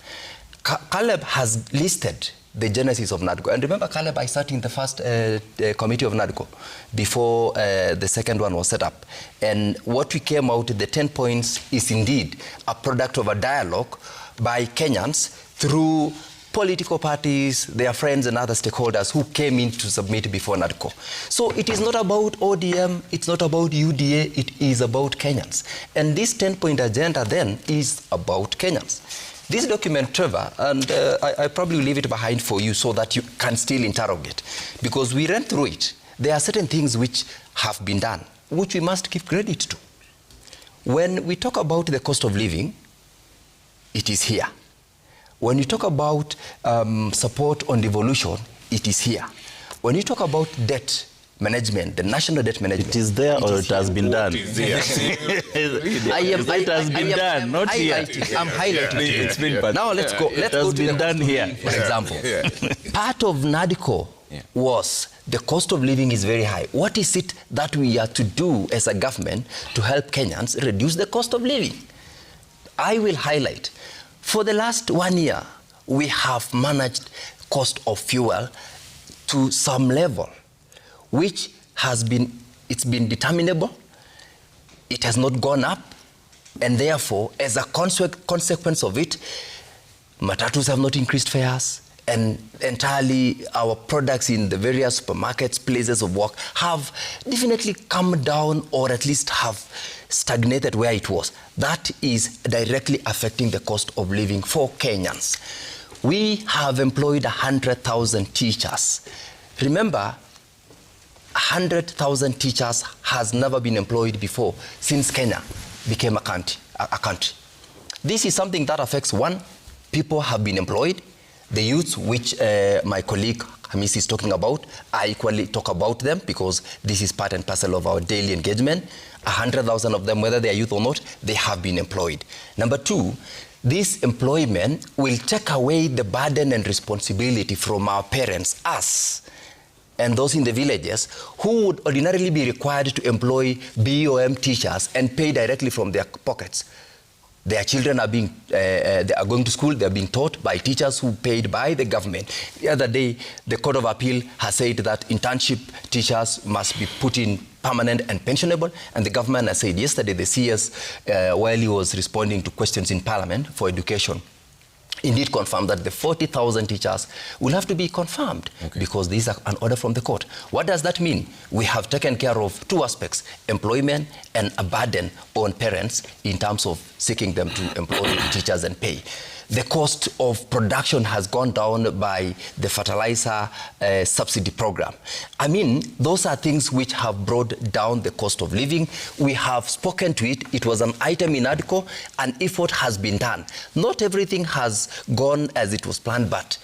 Caleb has listed the genesis of NADCO. And remember, Caleb, I sat in the first committee of NADCO before the second one was set up. And what we came out, the 10 points, is indeed a product of a dialogue by Kenyans through political parties, their friends and other stakeholders who came in to submit before NADCO. So it is not about ODM, it's not about UDA, it is about Kenyans. And this 10-point agenda then is about Kenyans. This document, Trevor, and I probably will leave it behind for you so that you can still interrogate, because we ran through it. There are certain things which have been done, which we must give credit to. When we talk about the cost of living, it is here. When you talk about support on devolution, it is here. When you talk about debt management, the national debt management, it is there or it has been done? It has been done, not here. I'm highlighting it. It's been now let's go. Let's go to the done here. For example, part of NADCO was the cost of living is very high. What is it that we are to do as a government to help Kenyans reduce the cost of living? I will highlight. For the last 1 year, we have managed cost of fuel to some level, which has been, it's been determinable, it has not gone up, and therefore, as a consequence of it, matatus have not increased fares, and entirely our products in the various supermarkets, places of work, have definitely come down or at least have stagnated where it was. That is directly affecting the cost of living for Kenyans. We have employed 100,000 teachers. Remember, 100,000 teachers has never been employed before since Kenya became a country. This is something that affects, one, people have been employed. The youths, which my colleague Hamisi is talking about, I equally talk about them because this is part and parcel of our daily engagement. 100,000 of them, whether they are youth or not, they have been employed. Number two, this employment will take away the burden and responsibility from our parents, us, and those in the villages who would ordinarily be required to employ BOM teachers and pay directly from their pockets. Their children are being, they are going to school, they are being taught by teachers who paid by the government. The other day, the Court of Appeal has said that internship teachers must be put in permanent and pensionable, and the government has said yesterday, the CS, while he was responding to questions in Parliament for education, indeed confirmed that the 40,000 teachers will have to be confirmed because these are an order from the court. What does that mean? We have taken care of two aspects, employment and a burden on parents in terms of seeking them to employ teachers and pay. The cost of production has gone down by the fertilizer subsidy program. I mean, those are things which have brought down the cost of living. We have spoken to it. It was an item in NADCO. An effort has been done. Not everything has gone as it was planned, but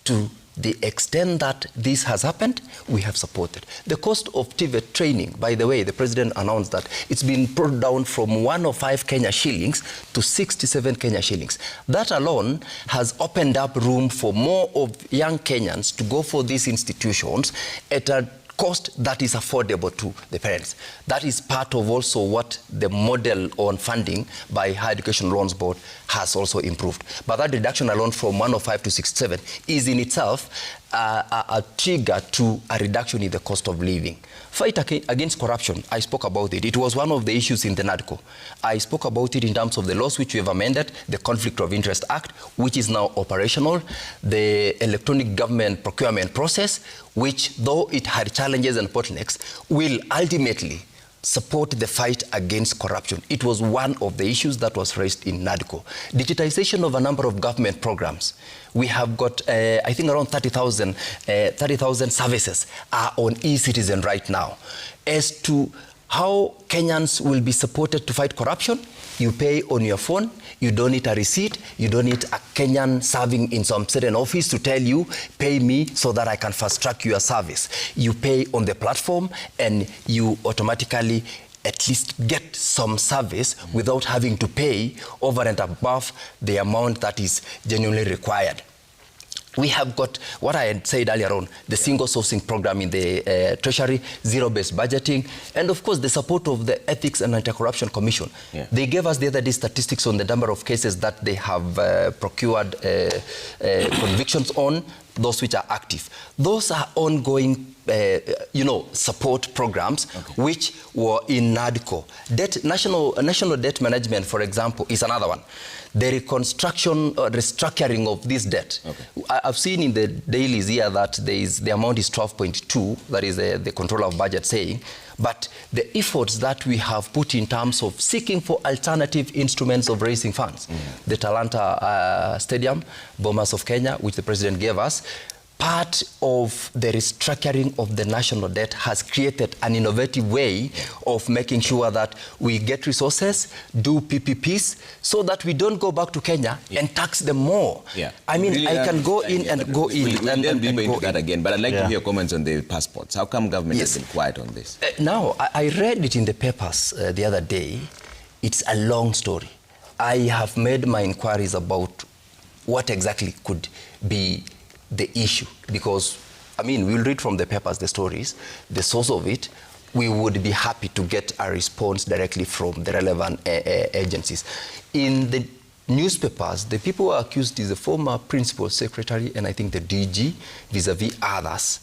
to the extent that this has happened, we have supported. The cost of TVET training, by the way, the president announced that it's been brought down from 105 Kenya shillings to 67 Kenya shillings. That alone has opened up room for more of young Kenyans to go for these institutions at a cost that is affordable to the parents. That is part of also what the model on funding by Higher Education Loans Board has also improved. But that reduction alone from 105 to 67 is in itself a trigger to a reduction in the cost of living. Fight against corruption, I spoke about it. It was one of the issues in the NADCO. I spoke about it in terms of the laws which we have amended, the Conflict of Interest Act, which is now operational, the electronic government procurement process, which, though it had challenges and bottlenecks, will ultimately support the fight against corruption. It was one of the issues that was raised in NADCO. Digitization of a number of government programs. We have got, I think, around 30,000 services are on e-citizen right now. As to how Kenyans will be supported to fight corruption, you pay on your phone, you don't need a receipt, you don't need a Kenyan serving in some certain office to tell you, pay me so that I can fast track your service. You pay on the platform and you automatically at least get some service without having to pay over and above the amount that is genuinely required. We have got what I had said earlier on, the single sourcing program in the Treasury, zero-based budgeting, and of course the support of the Ethics and Anti-Corruption Commission. Yeah. They gave us the other day statistics on the number of cases that they have procured convictions on, those which are active. Those are ongoing support programs, which were in NADCO. National debt management, for example, is another one. The reconstruction, restructuring of this debt. I've seen in the dailies here that the amount is 12.2, that is the Controller of Budget saying, but the efforts that we have put in terms of seeking for alternative instruments of raising funds, the Talanta Stadium, Bomas of Kenya, which the President gave us, part of the restructuring of the national debt has created an innovative way of making sure that we get resources, do PPPs, so that we don't go back to Kenya and tax them more. I mean, really, I can go in and go in. We'll delve deeper into that again, but I'd like to hear comments on the passports. How come government has been quiet on this? Now, I read it in the papers the other day. It's a long story. I have made my inquiries about what exactly could be the issue, because I mean, we'll read from the papers the stories, the source of it. We would be happy to get a response directly from the relevant agencies. In the newspapers, the people who are accused is the former principal secretary and I think the DG vis-a-vis others.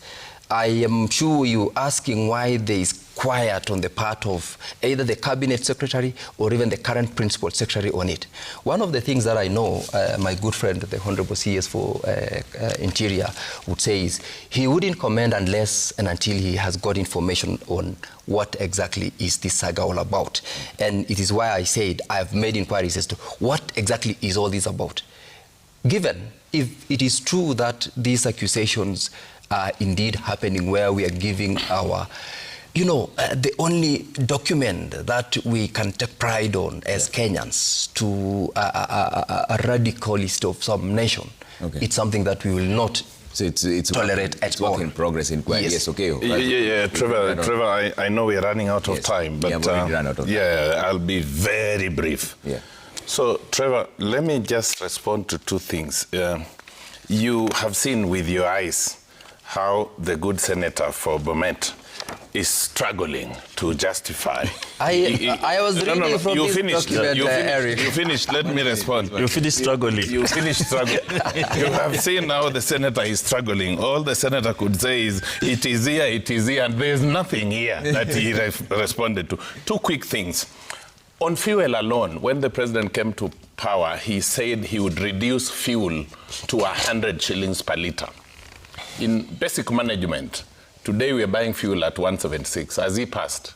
I am sure you're asking why there is quiet on the part of either the cabinet secretary or even the current principal secretary on it. One of the things that I know my good friend, the Honorable CS for Interior, would say is he wouldn't comment unless and until he has got information on what exactly is this saga all about. And it is why I said I've made inquiries as to what exactly is all this about. Given if it is true that these accusations are indeed happening, where we are giving our, the only document that we can take pride on as Kenyans to a radicalist of some nation. It's something that we will not tolerate at all. Work in progress inquiry. Yes, okay. Trevor, I know we're running out of time, but I'll be very brief. So, Trevor, let me just respond to two things. You have seen with your eyes how the good senator for Bomet is struggling to justify. I was reading from you this finished, document, Eric. You finished, let me respond. You finished struggling. You finished struggling. You have seen how the senator is struggling. All the senator could say is, it is here, and there's nothing here that he responded to. Two quick things. On fuel alone, when the president came to power, he said he would reduce fuel to 100 shillings per litre. In basic management, today we are buying fuel at 176. Has he passed?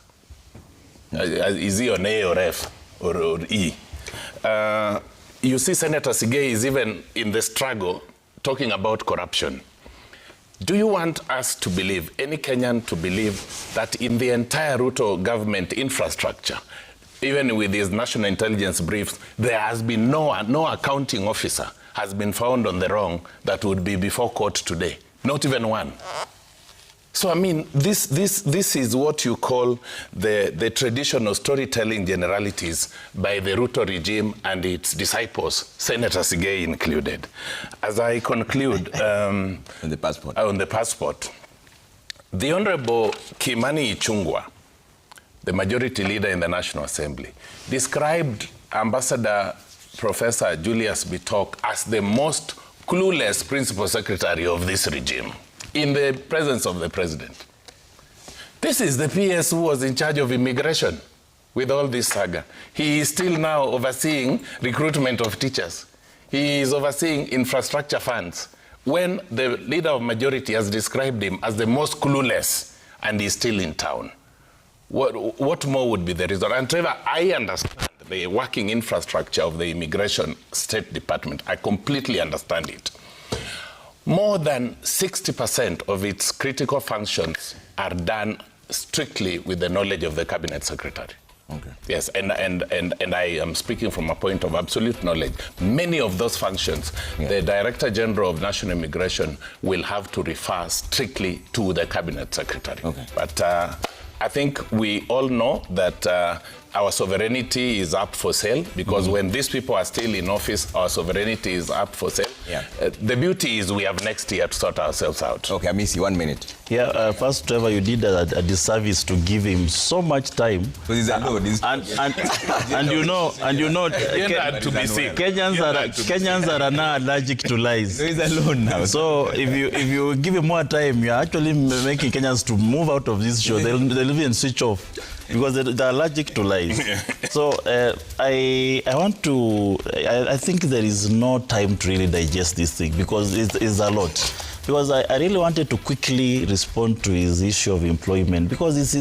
Is he on A or F or E? You see Senator Sigei is even in the struggle talking about corruption. Do you want us to believe, any Kenyan to believe, that in the entire Ruto government infrastructure, even with his national intelligence briefs, there has been no accounting officer has been found on the wrong that would be before court today? Not even one. So, I mean, this is what you call the traditional storytelling generalities by the Ruto regime and its disciples, Senator Sigei included. As I conclude on the passport, the Honorable Kimani Ichung'wah, the majority leader in the National Assembly, described Ambassador Professor Julius Bitok as the most clueless principal secretary of this regime in the presence of the president. This is the PS who was in charge of immigration with all this saga. He is still now overseeing recruitment of teachers. He is overseeing infrastructure funds when the leader of majority has described him as the most clueless and he's still in town. What more would be the result? And Trevor, I understand the working infrastructure of the Immigration State Department. I completely understand it. More than 60% of its critical functions are done strictly with the knowledge of the Cabinet Secretary. Yes, and I am speaking from a point of absolute knowledge. Many of those functions, the Director General of National Immigration will have to refer strictly to the Cabinet Secretary. But I think we all know that our sovereignty is up for sale, because when these people are still in office, our sovereignty is up for sale. Yeah. The beauty is we have next year to sort ourselves out. Okay, Amisi, 1 minute. Yeah, first, Trevor, you did a disservice to give him so much time. Because he's alone. And you know, To be sick. Kenyans are now allergic to lies. So he's alone now. So if you give him more time, you're actually making Kenyans to move out of this show. They'll even switch off because they're allergic to lies. So I think there is no time to really digest this thing because it's a lot. Because I really wanted to quickly respond to his issue of employment, because this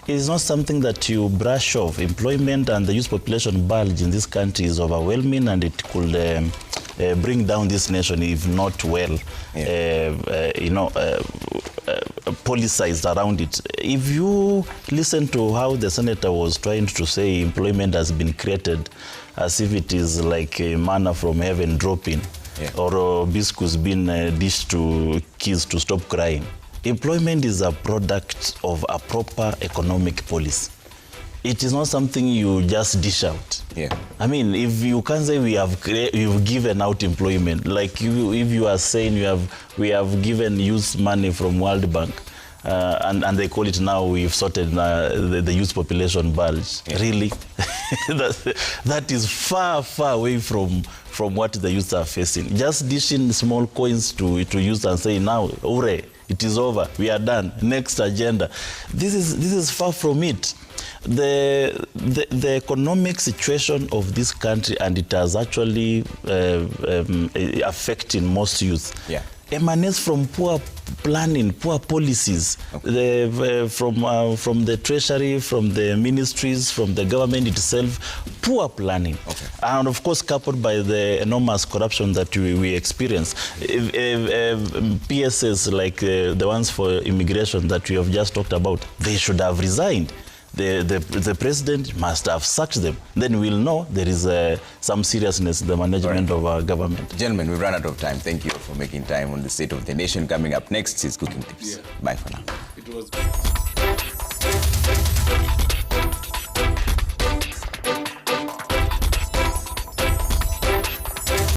is not something that you brush off. Employment and the youth population bulge in this country is overwhelming, and it could bring down this nation if not well, politicized around it. If you listen to how the senator was trying to say employment has been created as if it is like a manna from heaven dropping, or biscuits being dished to kids to stop crying. Employment is a product of a proper economic policy. It is not something you just dish out. Yeah. I mean, if you can't say you've given out employment, like if you are saying we have given youth money from World Bank, and they call it now we've sorted the youth population bulge. Yeah. Really? that is far, far away from what the youth are facing. Just dishing small coins to youth and saying, now, hooray, it is over, we are done, next agenda. This is far from it. The economic situation of this country, and it has actually affecting most youth, emanates from poor planning, poor policies, from the treasury, from the ministries, from the government itself, poor planning. Okay. And of course coupled by the enormous corruption that we experience. PSS like the ones for immigration that we have just talked about, they should have resigned. The president must have sacked them. Then we'll know there is some seriousness in the management of our government. Gentlemen, we've run out of time. Thank you for making time on the State of the Nation. Coming up next is Cooking Tips. Bye for now. It was